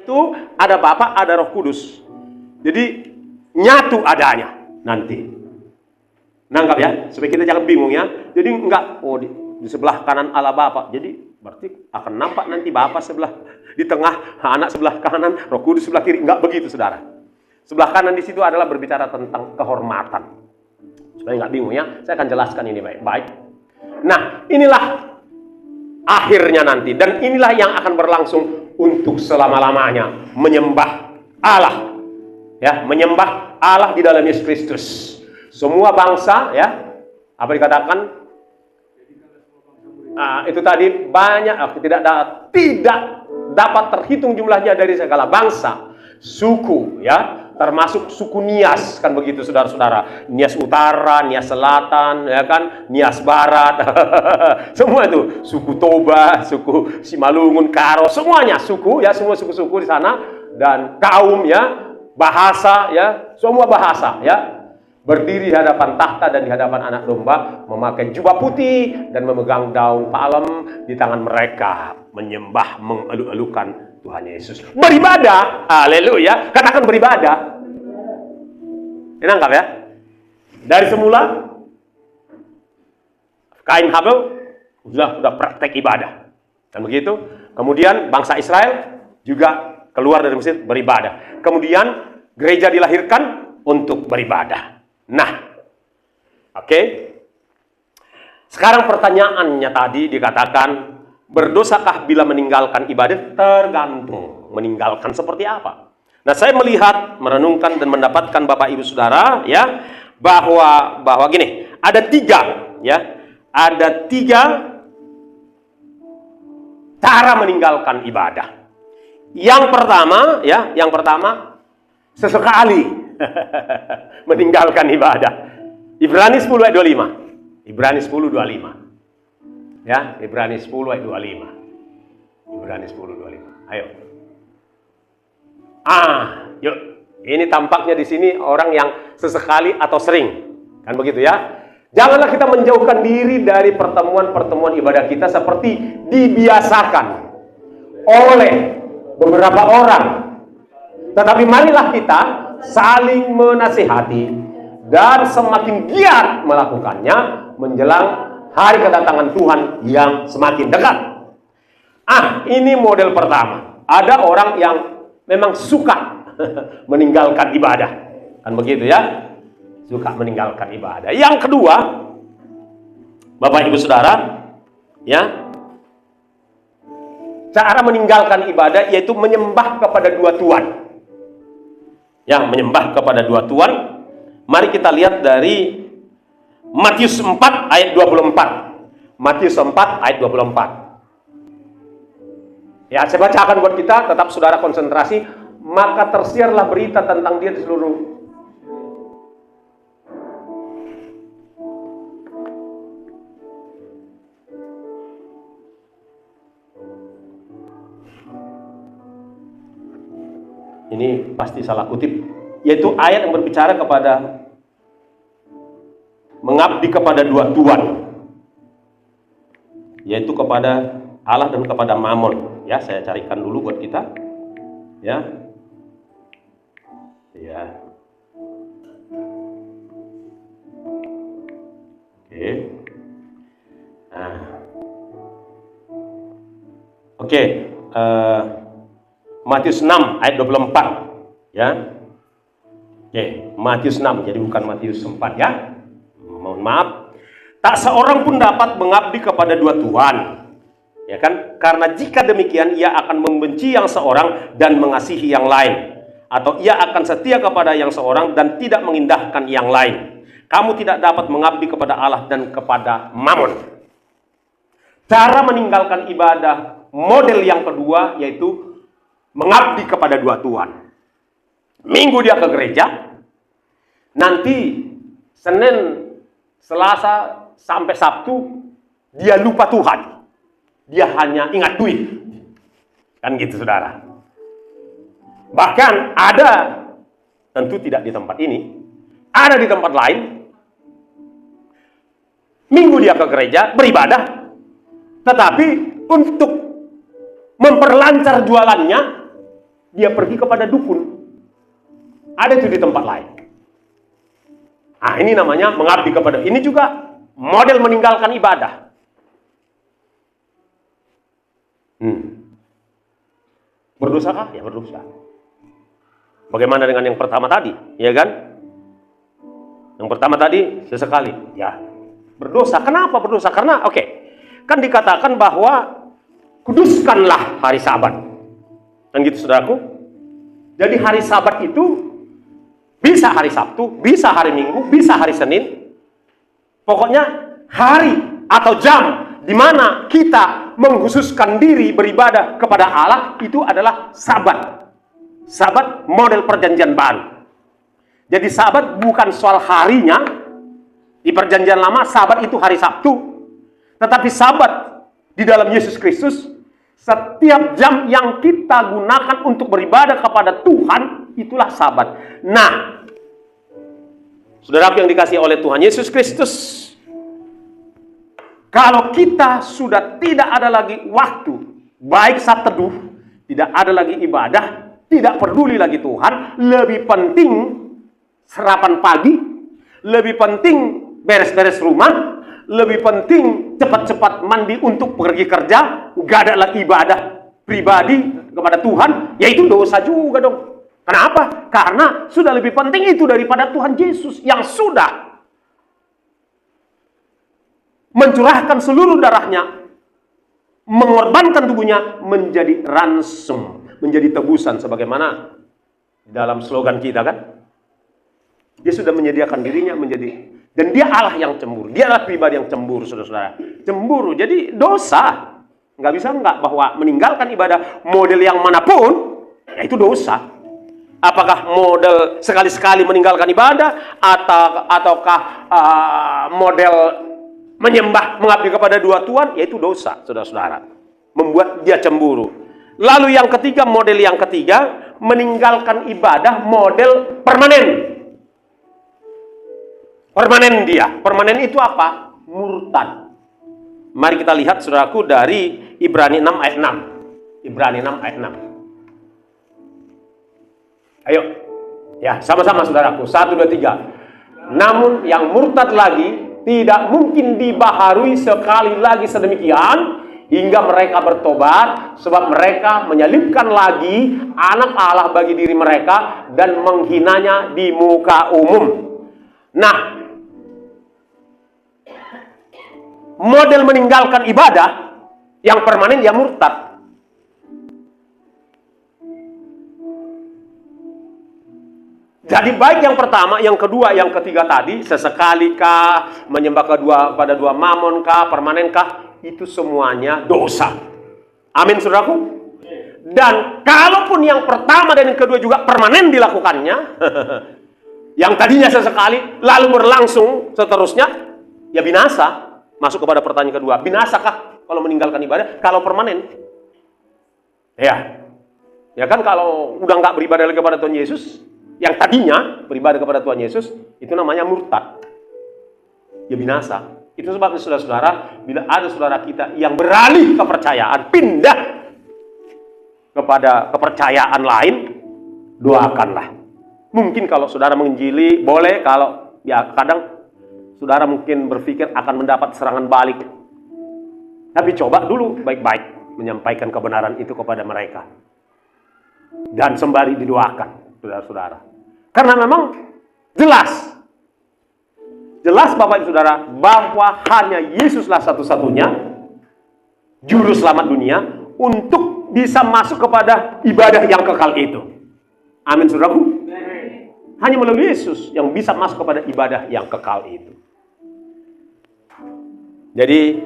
itu ada Bapa, ada Roh Kudus. Jadi nyatu adanya nanti. Nangkap ya, supaya kita jangan bingung ya. Jadi enggak, oh di sebelah kanan Allah Bapa. Jadi berarti akan nampak nanti Bapa sebelah di tengah, anak sebelah kanan, Roh Kudus sebelah kiri. Enggak begitu, saudara. Sebelah kanan di situ adalah berbicara tentang kehormatan. Supaya enggak bingung ya, saya akan jelaskan ini baik-baik. Nah, inilah akhirnya nanti, dan inilah yang akan berlangsung untuk selama-lamanya, menyembah Allah. Ya, menyembah Allah di dalam Yesus Kristus. Semua bangsa, ya, apa dikatakan? Itu tadi banyak, tidak dapat terhitung jumlahnya dari segala bangsa, suku, ya, termasuk suku Nias, kan begitu saudara-saudara. Nias Utara, Nias Selatan, ya kan, Nias Barat, semua itu, suku Toba, suku Simalungun, Karo, semuanya suku, ya, semua suku-suku di sana, dan kaum, ya, bahasa, ya, semua bahasa, ya, berdiri di hadapan tahta dan di hadapan anak domba, memakai jubah putih dan memegang daun palem di tangan mereka, menyembah, mengeluh-elukan Tuhan Yesus, beribadah. Haleluya, katakan beribadah. Ini nangkap ya. Dari semula Kain Habel sudah praktek ibadah, kan begitu. Kemudian bangsa Israel juga keluar dari Mesir beribadah. Kemudian gereja dilahirkan untuk beribadah. Nah, oke. Sekarang pertanyaannya tadi dikatakan, berdosakah bila meninggalkan ibadah? Tergantung meninggalkan seperti apa. Nah, saya melihat, merenungkan dan mendapatkan Bapak Ibu Saudara, ya, bahwa gini, ada tiga, ya, ada tiga cara meninggalkan ibadah. Yang pertama, ya, sesekali meninggalkan ibadah. Ibrani 10 ayat 25. Ibrani 10:25. Ya, Ibrani 10 ayat 25. Ibrani 10:25. Ayo. Yuk. Ini tampaknya di sini orang yang sesekali atau sering. Kan begitu ya? Janganlah kita menjauhkan diri dari pertemuan-pertemuan ibadah kita seperti dibiasakan oleh beberapa orang. Tetapi marilah kita saling menasihati dan semakin giat melakukannya menjelang hari kedatangan Tuhan yang semakin dekat. Ini model pertama. Ada orang yang memang suka meninggalkan ibadah. Kan begitu ya? Suka meninggalkan ibadah. Yang kedua, Bapak Ibu Saudara, ya, cara meninggalkan ibadah yaitu menyembah kepada dua Tuhan. Ya, menyembah kepada dua Tuhan. Mari kita lihat dari Matius 4 ayat 24. Matius 4 ayat 24. Ya, saya bacakan buat kita, tetap saudara konsentrasi. Maka tersiarlah berita tentang dia di seluruh ini pasti salah kutip, yaitu ayat yang berbicara kepada mengabdi kepada dua Tuhan, yaitu kepada Allah dan kepada Mammon. Ya, saya carikan dulu buat kita. Ya. Ya. Oke. Nah. Oke. Matius 6 ayat 24. Ya. Oke, Matius 6, jadi bukan Matius 4 ya. Mohon maaf. Tak seorang pun dapat mengabdi kepada dua Tuhan. Ya kan? Karena jika demikian ia akan membenci yang seorang dan mengasihi yang lain, atau ia akan setia kepada yang seorang dan tidak mengindahkan yang lain. Kamu tidak dapat mengabdi kepada Allah dan kepada Mammon. Cara meninggalkan ibadah model yang kedua yaitu mengabdi kepada dua Tuhan. Minggu dia ke gereja, nanti Senin, Selasa sampai Sabtu dia lupa Tuhan. Dia hanya ingat duit. Kan gitu saudara. Bahkan ada, tentu tidak di tempat ini, ada di tempat lain, Minggu dia ke gereja beribadah, tetapi untuk memperlancar jualannya dia pergi kepada dukun. Ada itu di tempat lain. Nah, ini namanya mengabdi kepada. Ini juga model meninggalkan ibadah. Berdosakah? Ya berdosa. Bagaimana dengan yang pertama tadi? Ya kan? Yang pertama tadi sesekali. Ya, berdosa. Kenapa berdosa? Karena kan dikatakan bahwa kuduskanlah hari Sabat. Kan gitu saudaraku. Jadi hari Sabat itu bisa hari Sabtu, bisa hari Minggu, bisa hari Senin. Pokoknya hari atau jam di mana kita mengkhususkan diri beribadah kepada Allah itu adalah Sabat. Sabat model perjanjian baru. Jadi Sabat bukan soal harinya. Di perjanjian lama Sabat itu hari Sabtu. Tetapi Sabat di dalam Yesus Kristus, setiap jam yang kita gunakan untuk beribadah kepada Tuhan, itulah Sabat. Nah, saudaraku yang dikasihi oleh Tuhan Yesus Kristus, kalau kita sudah tidak ada lagi waktu, baik saat teduh, tidak ada lagi ibadah, tidak peduli lagi Tuhan, lebih penting sarapan pagi, lebih penting beres-beres rumah, lebih penting cepat-cepat mandi untuk pergi kerja, gak ada lagi ibadah pribadi kepada Tuhan, yaitu dosa juga dong. Kenapa? Karena sudah lebih penting itu daripada Tuhan Yesus yang sudah mencurahkan seluruh darahnya, mengorbankan tubuhnya menjadi ransom, menjadi tebusan, sebagaimana dalam slogan kita kan. Dia sudah menyediakan dirinya menjadi, dan dia Allah yang cemburu. Dia adalah pribadi yang cemburu, saudara-saudara. Cemburu, jadi dosa. Nggak bisa bahwa meninggalkan ibadah model yang manapun, ya itu dosa. Apakah model sekali-sekali meninggalkan ibadah, ataukah model menyembah, mengabdi kepada dua Tuhan, yaitu dosa, saudara-saudara. Membuat dia cemburu. Lalu yang ketiga, model yang ketiga, meninggalkan ibadah model permanen. Permanen dia. Permanen itu apa? Murtad. Mari kita lihat, saudaraku, dari Ibrani 6 ayat 6. Ibrani 6 ayat 6. Ayo. Ya, sama-sama saudaraku. 1, 2, 3. Namun yang murtad lagi tidak mungkin dibaharui sekali lagi sedemikian hingga mereka bertobat, sebab mereka menyalibkan lagi anak Allah bagi diri mereka dan menghinanya di muka umum. Nah, model meninggalkan ibadah yang permanen dia murtad. Jadi baik yang pertama, yang kedua, yang ketiga tadi, sesekalikah, menyembah pada dua mamonkah, permanenkah, itu semuanya dosa. Amin, saudaraku. Dan kalaupun yang pertama dan yang kedua juga permanen dilakukannya, yang tadinya sesekali lalu berlangsung seterusnya, ya binasa. Masuk kepada pertanyaan kedua, binasakah kalau meninggalkan ibadah kalau permanen? Ya kan, kalau udah nggak beribadah lagi kepada Tuhan Yesus, yang tadinya beribadah kepada Tuhan Yesus, itu namanya murtad. Ya binasa. Itu sebabnya saudara-saudara, bila ada saudara kita yang beralih kepercayaan, pindah kepada kepercayaan lain, doakanlah. Mungkin kalau saudara menginjili, boleh. Kalau ya kadang saudara mungkin berpikir akan mendapat serangan balik. Tapi coba dulu baik-baik menyampaikan kebenaran itu kepada mereka. Dan sembari didoakan, saudara-saudara. Karena memang jelas Bapak Ibu Saudara, bahwa hanya Yesuslah satu-satunya juru selamat dunia untuk bisa masuk kepada ibadah yang kekal itu. Amin, saudaraku. Hanya melalui Yesus yang bisa masuk kepada ibadah yang kekal itu. Jadi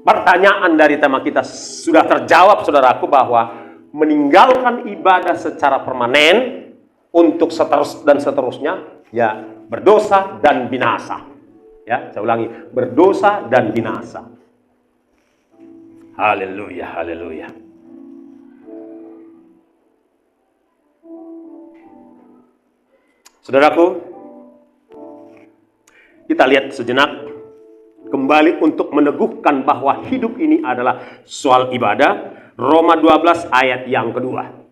pertanyaan dari tema kita sudah terjawab, saudaraku, bahwa meninggalkan ibadah secara permanen untuk seterusnya, ya berdosa dan binasa. Ya, saya ulangi, berdosa dan binasa. Haleluya, haleluya. Saudaraku, kita lihat sejenak kembali untuk meneguhkan bahwa hidup ini adalah soal ibadah. Roma 12 ayat yang kedua.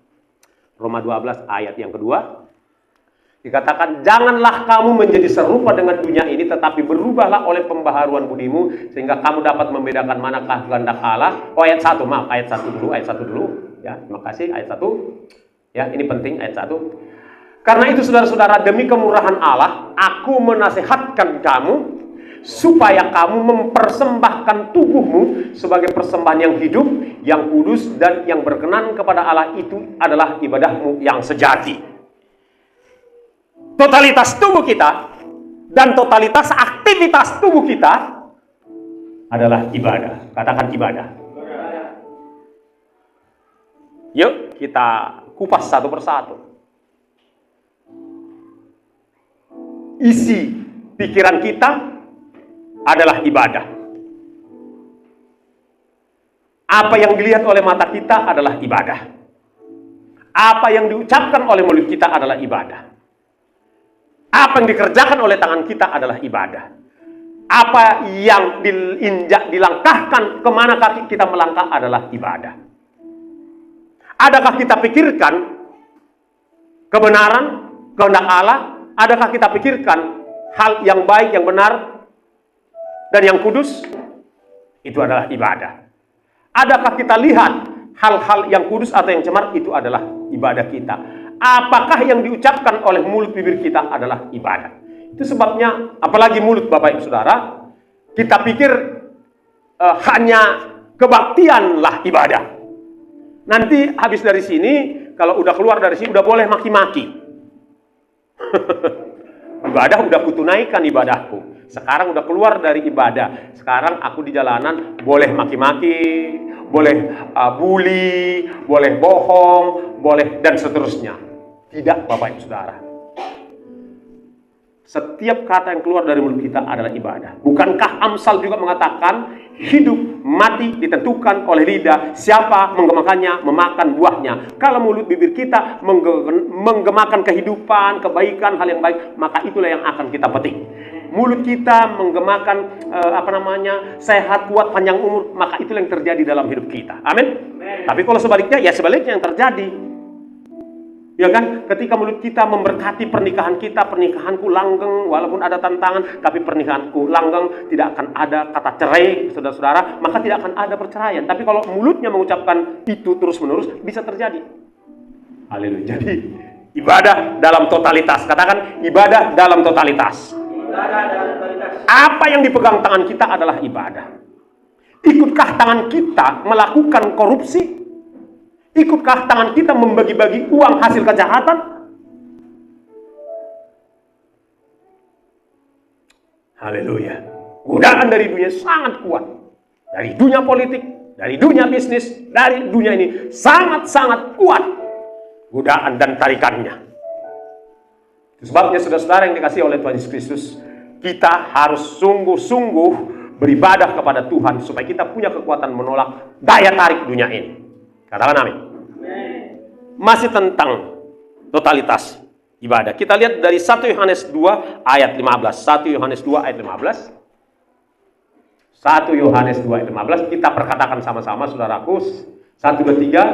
Roma 12 ayat yang kedua. Dikatakan, janganlah kamu menjadi serupa dengan dunia ini, tetapi berubahlah oleh pembaharuan budimu, sehingga kamu dapat membedakan manakah kehendak Allah. Oh, ayat 1, maaf, ayat 1 dulu. Ya, terima kasih, ayat 1. Ya, ini penting, ayat 1. Karena itu saudara-saudara, demi kemurahan Allah, aku menasihatkan kamu, supaya kamu mempersembahkan tubuhmu sebagai persembahan yang hidup, yang kudus, dan yang berkenan kepada Allah. Itu adalah ibadahmu yang sejati. Totalitas tubuh kita dan totalitas aktivitas tubuh kita adalah ibadah. Katakan ibadah. Yuk kita kupas satu persatu. Isi pikiran kita adalah ibadah. Apa yang dilihat oleh mata kita adalah ibadah. Apa yang diucapkan oleh mulut kita adalah ibadah. Apa yang dikerjakan oleh tangan kita adalah ibadah. Apa yang diinjak, dilangkahkan, kemana kaki kita melangkah adalah ibadah. Adakah kita pikirkan kebenaran, kehendak Allah? Adakah kita pikirkan hal yang baik, yang benar, dan yang kudus? Itu adalah ibadah. Adakah kita lihat hal-hal yang kudus atau yang cemar? Itu adalah ibadah kita. Apakah yang diucapkan oleh mulut bibir kita adalah ibadah? Itu sebabnya, apalagi mulut Bapak Ibu Saudara, kita pikir hanya kebaktianlah ibadah. Nanti habis dari sini, kalau udah keluar dari sini, udah boleh maki-maki. Ibadah udah kutunaikan ibadahku. Sekarang udah keluar dari ibadah. Sekarang aku di jalanan boleh maki-maki, boleh bully, boleh bohong, boleh dan seterusnya. Tidak, Bapak Ibu Saudara. Setiap kata yang keluar dari mulut kita adalah ibadah. Bukankah Amsal juga mengatakan, hidup mati ditentukan oleh lidah, siapa menggemakannya memakan buahnya. Kalau mulut bibir kita menggemakan kehidupan, kebaikan, hal yang baik, maka itulah yang akan kita petik. Mulut kita menggemakan sehat, kuat, panjang umur, maka itulah yang terjadi dalam hidup kita. Amin. Tapi kalau sebaliknya, ya sebaliknya yang terjadi. Ya kan, ketika mulut kita memberkati pernikahan kita, pernikahanku langgeng, walaupun ada tantangan, tapi pernikahanku langgeng, tidak akan ada kata cerai, saudara-saudara, maka tidak akan ada perceraian. Tapi kalau mulutnya mengucapkan itu terus-menerus, bisa terjadi. Haleluya. Jadi, ibadah dalam totalitas. Katakan, ibadah dalam totalitas. Apa yang dipegang tangan kita adalah ibadah. Ikutkah tangan kita melakukan korupsi? Ikutkah tangan kita membagi-bagi uang hasil kejahatan? Haleluya. Godaan dari dunia sangat kuat. Dari dunia politik, dari dunia bisnis, dari dunia ini sangat-sangat kuat godaan dan tarikannya. Itu sebabnya saudara-saudara yang dikasihi oleh Tuhan Yesus Kristus, kita harus sungguh-sungguh beribadah kepada Tuhan supaya kita punya kekuatan menolak daya tarik dunia ini. Katakan amin. Masih tentang totalitas ibadah. Kita lihat dari 1 Yohanes 2 ayat 15. 1 Yohanes 2 ayat 15. 1 Yohanes 2 ayat 15. Kita perkatakan sama-sama, saudaraku. 1, 2, 3.